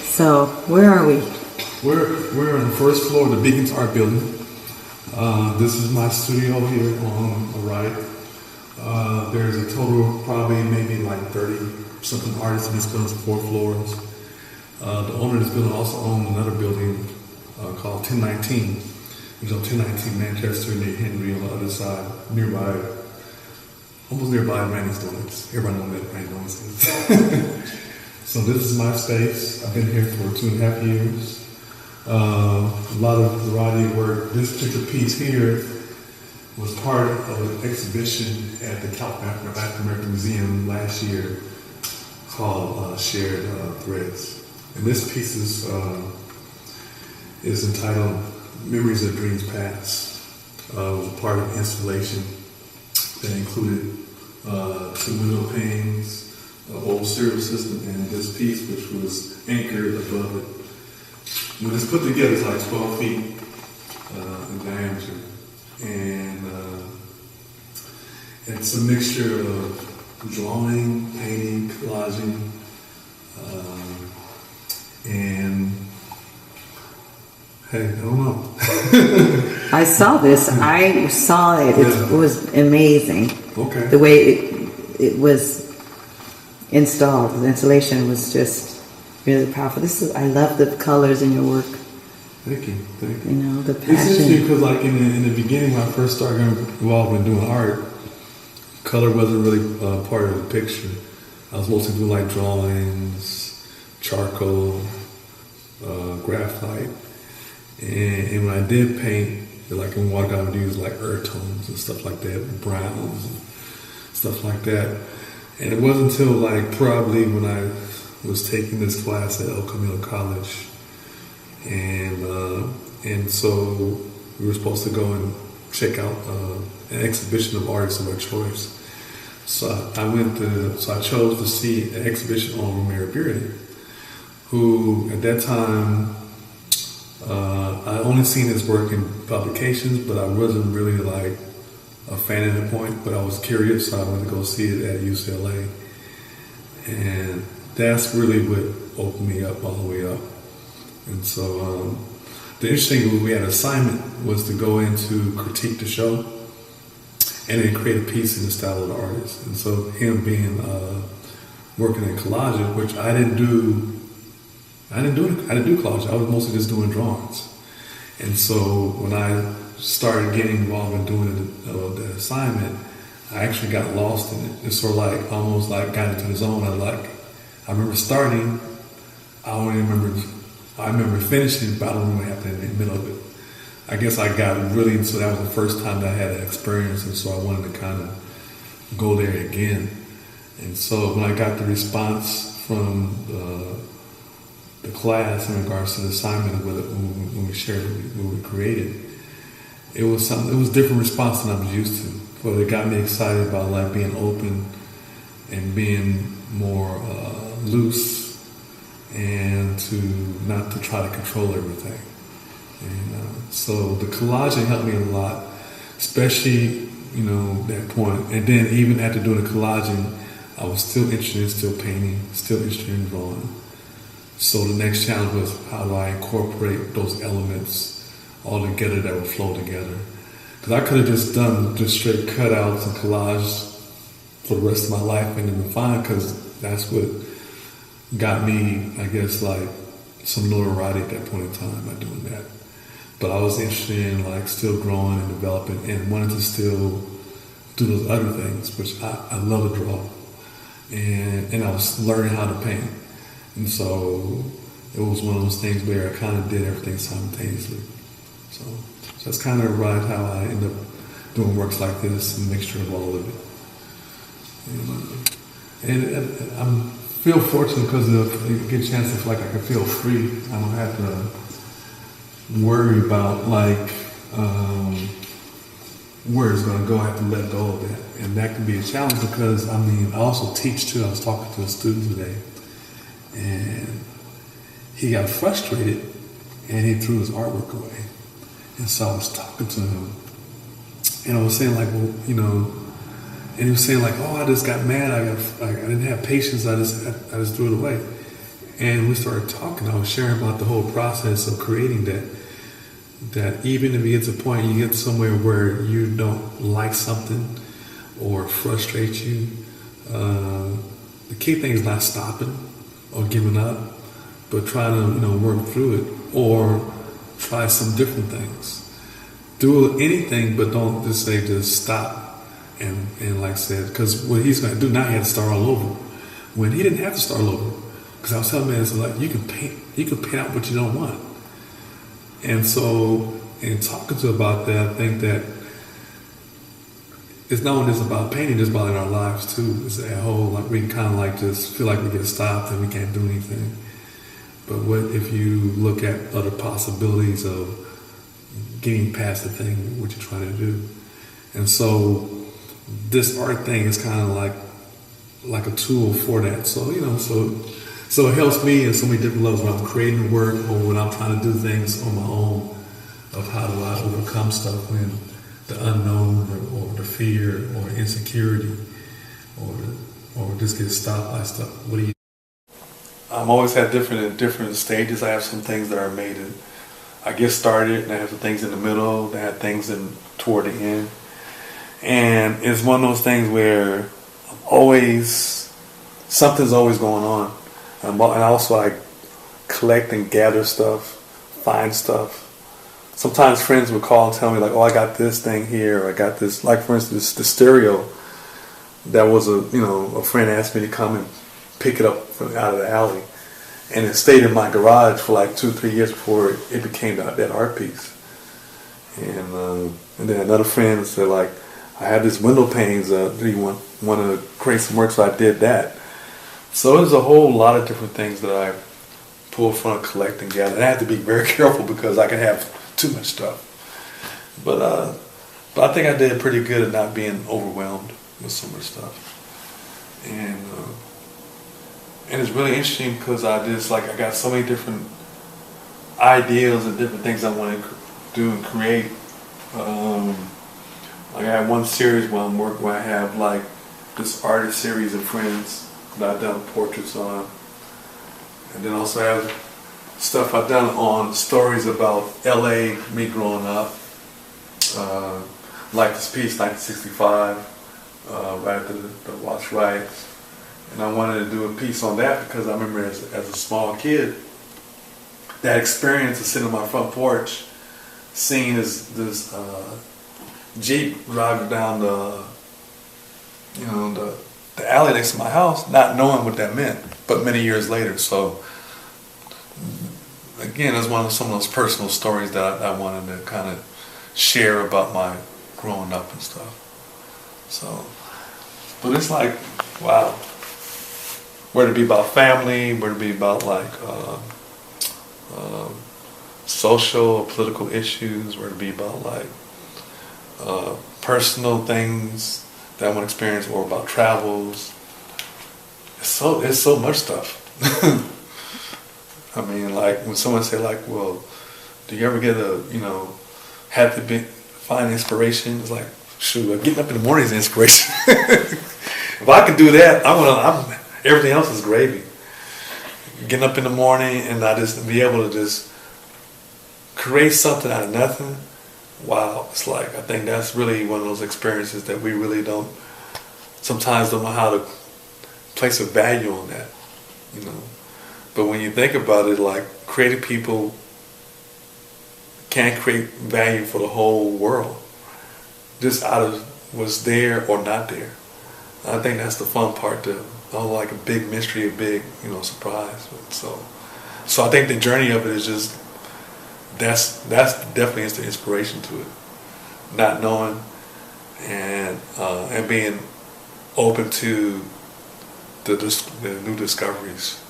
So, where are we? We're on the first floor of the Beacons Art Building. This is my studio here on the right. There's a total of probably maybe like 30 something artists in this building, 4 floors. The owner of this building also owns another building called 1019. It's on 1019 Manchester near Henry on the other side, nearby, almost nearby Randy's Donuts. Everybody knows that Randy's Donuts is. So this is my space. I've been here for 2.5 years. A lot of variety of work. This particular piece here was part of an exhibition at the African American Museum last year called Shared Threads. And this piece is entitled Memories of Dreams Past. It was a part of an installation that included 2 window panes, an old stereo system, and this piece, which was anchored above it. When it's put together, it's like 12 feet in diameter, and it's a mixture of drawing, painting, collaging, and hey, I don't know. I saw this. I saw it. It was amazing. Okay. The way it was installed, the installation was just really powerful. I love the colors in your work. Thank you. You know, the passion. It's interesting because, like in the beginning, when I first started getting involved in doing art, color wasn't really part of the picture. I was mostly doing like drawings, charcoal, graphite, and when I did paint, like in water, I would use like earth tones and stuff like that, browns and stuff like that. And it wasn't until like probably when I was taking this class at El Camino College, and so we were supposed to go and check out an exhibition of artists of our choice. So I chose to see an exhibition on Mira Gandy, who at that time I only seen his work in publications, but I wasn't really like a fan at that point, but I was curious, so I went to go see it at UCLA. And that's really what opened me up all the way up. And so the interesting thing, we had an assignment was to go into critique the show and then create a piece in the style of the artist. And so him being working in collage, which I didn't do collage. I was mostly just doing drawings. And so when I started getting involved in doing the assignment, I actually got lost in it. It's sort of like almost like got into the zone. I remember starting. I remember finishing, but I don't remember what happened in the middle of it. I guess I got really, so that was the first time that I had an experience, and so I wanted to kind of go there again. And so when I got the response from the class in regards to the assignment when we shared what we created, it was a different response than I was used to. But it got me excited about like being open and being more loose, and not to try to control everything. And so the collaging helped me a lot, especially that point. And then even after doing the collaging, I was still interested in still painting, still interested in drawing. So the next challenge was how do I incorporate those elements all together that would flow together. Because I could have just done just straight cutouts and collages for the rest of my life and it would be fine, because that's what got me, I guess, like some notoriety at that point in time by doing that. But I was interested in like still growing and developing and wanted to still do those other things, which I love to draw. And I was learning how to paint. And so it was one of those things where I kind of did everything simultaneously. So that's kind of right how I end up doing works like this, a mixture of all of it. And I feel fortunate because I get a chance to feel like I can feel free. I don't have to worry about like where it's going to go. I have to let go of that. And that can be a challenge because, I also teach too. I was talking to a student today and he got frustrated and he threw his artwork away. And so I was talking to him and I was saying like, well, And he was saying like, oh, I just got mad. I didn't have patience. I just threw it away. And we started talking. I was sharing about the whole process of creating that. That even if you get to a point, you get somewhere where you don't like something or frustrate you, the key thing is not stopping or giving up, but trying to work through it or try some different things. Do anything, but don't just say just stop and like I said, because what he's going to do now, he had to start all over. When he didn't have to start all over, because I was telling him, so like you can paint out what you don't want. And so, in talking to about that, I think that it's not only just about painting, it's about in our lives too. It's that whole, like we kind of like just feel like we get stopped and we can't do anything. But what if you look at other possibilities of getting past the thing, what you're trying to do? And so, this art thing is kind of like a tool for that. So, so it helps me in so many different levels when I'm creating work or when I'm trying to do things on my own, of how do I overcome stuff when the unknown or the fear or insecurity or just get stopped by stuff. What do you? I'm always had different stages. I have some things that are made and I get started, and I have some things in the middle, and I have things toward the end. And it's one of those things where something's always going on. And also I collect and gather stuff, find stuff. Sometimes friends would call and tell me like, oh, I got this thing here, or I got this, like for instance, the stereo that was a friend asked me to come and pick it up from out of the alley. And it stayed in my garage for like 2-3 years before it became that art piece. And then another friend said like, I had this window panes, do you want to create some work? So I did that. So there's a whole lot of different things that I pull from, collect and gather. And I have to be very careful because I can have too much stuff. But I think I did pretty good at not being overwhelmed with so much stuff. And it's really interesting because I got so many different ideas and different things I want to do and create. Like I have one series where I have like this artist series of friends that I've done portraits on, and then also have stuff I've done on stories about LA, me growing up, like this piece 1965, right after the Watts riots, and I wanted to do a piece on that because I remember as a small kid, that experience of sitting on my front porch, seeing this Jeep driving down the alley next to my house, not knowing what that meant, but many years later. So again, it's some of those personal stories that I wanted to kind of share about my growing up and stuff. So, but it's like, wow, whether it be about family, whether it be about like social or political issues, whether it be about like personal things that I want to experience, or about travels. It's so much stuff. I mean, like when someone say like, well, do you ever get have to find inspiration? It's like, shoot, getting up in the morning is inspiration. If I can do that, everything else is gravy. Getting up in the morning and I just be able to just create something out of nothing. Wow, it's like, I think that's really one of those experiences that we really sometimes don't know how to place a value on that, But when you think about it, like creative people can create value for the whole world, just out of what's there or not there. I think that's the fun part too. Like a big mystery, a big, surprise. So I think the journey of it is just, that's definitely is the inspiration to it. Not knowing and being open to the new discoveries.